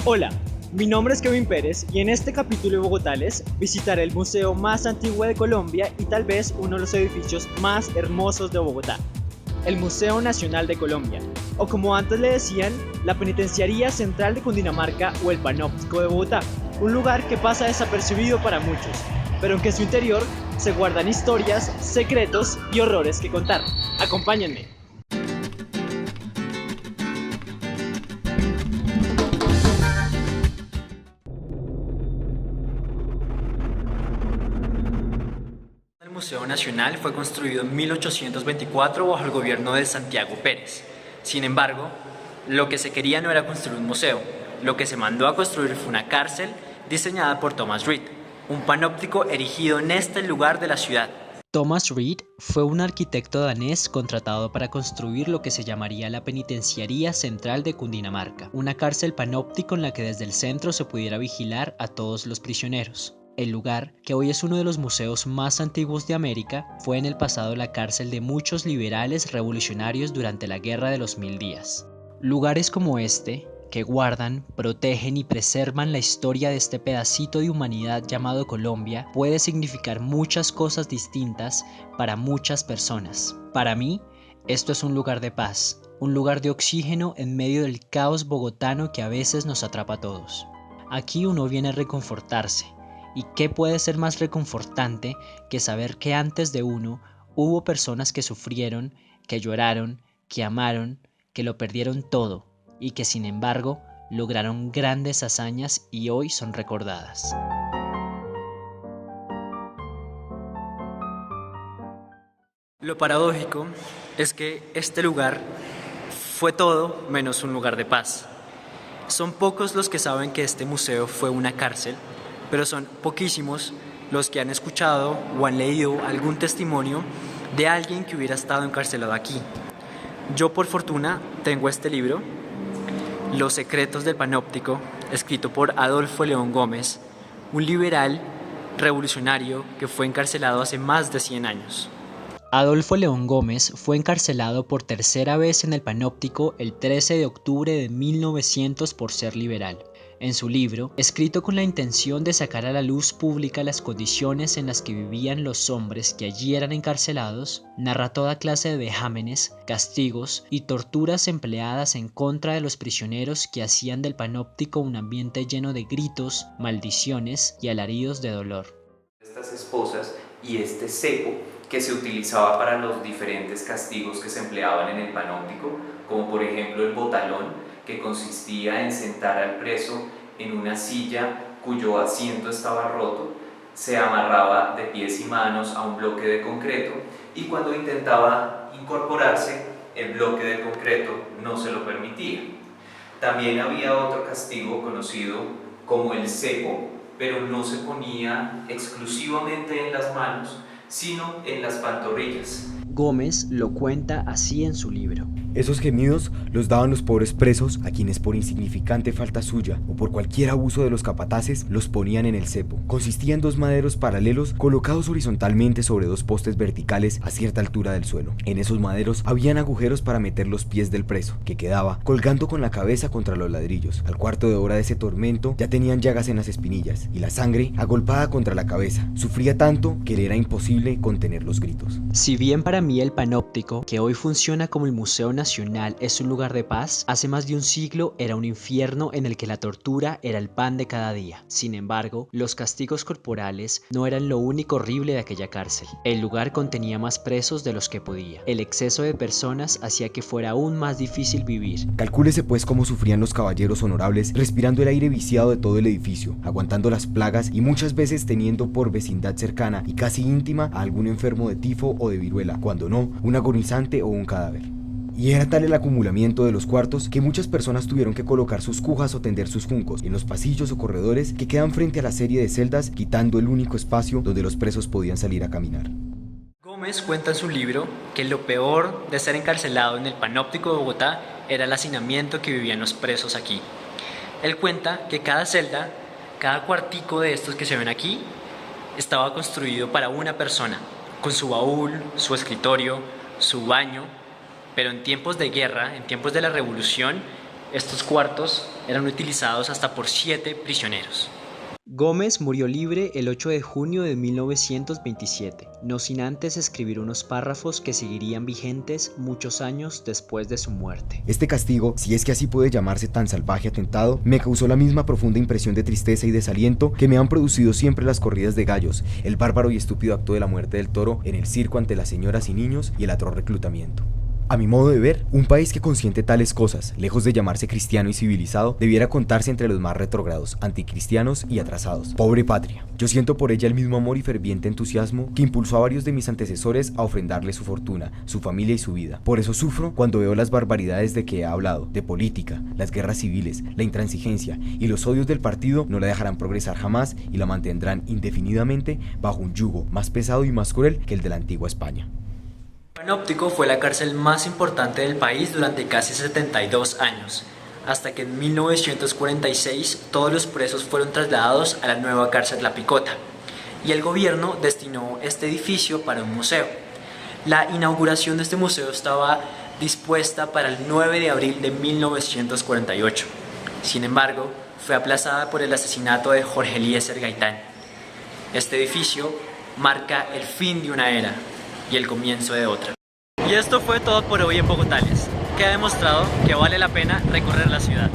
Hola, mi nombre es Kevin Pérez y en este capítulo de Bogotales visitaré el museo más antiguo de Colombia y tal vez uno de los edificios más hermosos de Bogotá, el Museo Nacional de Colombia, o como antes le decían, la Penitenciaría Central de Cundinamarca o el Panóptico de Bogotá, un lugar que pasa desapercibido para muchos, pero en que en su interior se guardan historias, secretos y horrores que contar. Acompáñenme. El Museo Nacional fue construido en 1824 bajo el gobierno de Santiago Pérez. Sin embargo, lo que se quería no era construir un museo, lo que se mandó a construir fue una cárcel diseñada por Thomas Reed, un panóptico erigido en este lugar de la ciudad. Thomas Reed fue un arquitecto danés contratado para construir lo que se llamaría la Penitenciaría Central de Cundinamarca, una cárcel panóptico en la que desde el centro se pudiera vigilar a todos los prisioneros. El lugar, que hoy es uno de los museos más antiguos de América, fue en el pasado la cárcel de muchos liberales revolucionarios durante la Guerra de los Mil Días. Lugares como este, que guardan, protegen y preservan la historia de este pedacito de humanidad llamado Colombia, puede significar muchas cosas distintas para muchas personas. Para mí, esto es un lugar de paz, un lugar de oxígeno en medio del caos bogotano que a veces nos atrapa a todos. Aquí uno viene a reconfortarse. ¿Y qué puede ser más reconfortante que saber que antes de uno hubo personas que sufrieron, que lloraron, que amaron, que lo perdieron todo y que sin embargo lograron grandes hazañas y hoy son recordadas? Lo paradójico es que este lugar fue todo menos un lugar de paz. Son pocos los que saben que este museo fue una cárcel, pero son poquísimos los que han escuchado o han leído algún testimonio de alguien que hubiera estado encarcelado aquí. Yo, por fortuna, tengo este libro, Los secretos del Panóptico, escrito por Adolfo León Gómez, un liberal revolucionario que fue encarcelado hace más de 100 años. Adolfo León Gómez fue encarcelado por tercera vez en el Panóptico el 13 de octubre de 1900 por ser liberal. En su libro, escrito con la intención de sacar a la luz pública las condiciones en las que vivían los hombres que allí eran encarcelados, narra toda clase de vejámenes, castigos y torturas empleadas en contra de los prisioneros que hacían del Panóptico un ambiente lleno de gritos, maldiciones y alaridos de dolor. Estas esposas y este cepo que se utilizaba para los diferentes castigos que se empleaban en el panóptico, como por ejemplo el botalón, que consistía en sentar al preso en una silla cuyo asiento estaba roto, se amarraba de pies y manos a un bloque de concreto y cuando intentaba incorporarse, el bloque de concreto no se lo permitía. También había otro castigo conocido como el cepo, pero no se ponía exclusivamente en las manos, sino en las pantorrillas. Gómez lo cuenta así en su libro. Esos gemidos los daban los pobres presos a quienes por insignificante falta suya o por cualquier abuso de los capataces los ponían en el cepo. Consistía en dos maderos paralelos colocados horizontalmente sobre dos postes verticales a cierta altura del suelo. En esos maderos habían agujeros para meter los pies del preso, que quedaba colgando con la cabeza contra los ladrillos. Al cuarto de hora de ese tormento ya tenían llagas en las espinillas y la sangre agolpada contra la cabeza. Sufría tanto que le era imposible contener los gritos. Si bien para mí el Panóptico, que hoy funciona como el Museo Nacional, es un lugar de paz, hace más de un siglo era un infierno en el que la tortura era el pan de cada día. Sin embargo, los castigos corporales no eran lo único horrible de aquella cárcel. El lugar contenía más presos de los que podía. El exceso de personas hacía que fuera aún más difícil vivir. Calcúlese pues cómo sufrían los caballeros honorables respirando el aire viciado de todo el edificio, aguantando las plagas y muchas veces teniendo por vecindad cercana y casi íntima a algún enfermo de tifo o de viruela, cuando no, un agonizante o un cadáver. Y era tal el acumulamiento de los cuartos que muchas personas tuvieron que colocar sus cujas o tender sus juncos en los pasillos o corredores que quedan frente a la serie de celdas, quitando el único espacio donde los presos podían salir a caminar. Gómez cuenta en su libro que lo peor de ser encarcelado en el Panóptico de Bogotá era el hacinamiento que vivían los presos aquí. Él cuenta que cada celda, cada cuartico de estos que se ven aquí, estaba construido para una persona, con su baúl, su escritorio, su baño. Pero en tiempos de guerra, en tiempos de la revolución, estos cuartos eran utilizados hasta por 7 prisioneros. Gómez murió libre el 8 de junio de 1927, no sin antes escribir unos párrafos que seguirían vigentes muchos años después de su muerte. Este castigo, si es que así puede llamarse tan salvaje atentado, me causó la misma profunda impresión de tristeza y desaliento que me han producido siempre las corridas de gallos, el bárbaro y estúpido acto de la muerte del toro en el circo ante las señoras y niños y el atroz reclutamiento. A mi modo de ver, un país que consiente tales cosas, lejos de llamarse cristiano y civilizado, debiera contarse entre los más retrógrados, anticristianos y atrasados. Pobre patria. Yo siento por ella el mismo amor y ferviente entusiasmo que impulsó a varios de mis antecesores a ofrendarle su fortuna, su familia y su vida. Por eso sufro cuando veo las barbaridades de que he hablado, de política, las guerras civiles, la intransigencia y los odios del partido no la dejarán progresar jamás y la mantendrán indefinidamente bajo un yugo más pesado y más cruel que el de la antigua España. El Panóptico fue la cárcel más importante del país durante casi 72 años, hasta que en 1946 todos los presos fueron trasladados a la nueva cárcel La Picota, y el gobierno destinó este edificio para un museo. La inauguración de este museo estaba dispuesta para el 9 de abril de 1948. Sin embargo, fue aplazada por el asesinato de Jorge Eliezer Gaitán. Este edificio marca el fin de una era y el comienzo de otra. Y esto fue todo por hoy en Bogotales. Queda demostrado que vale la pena recorrer la ciudad.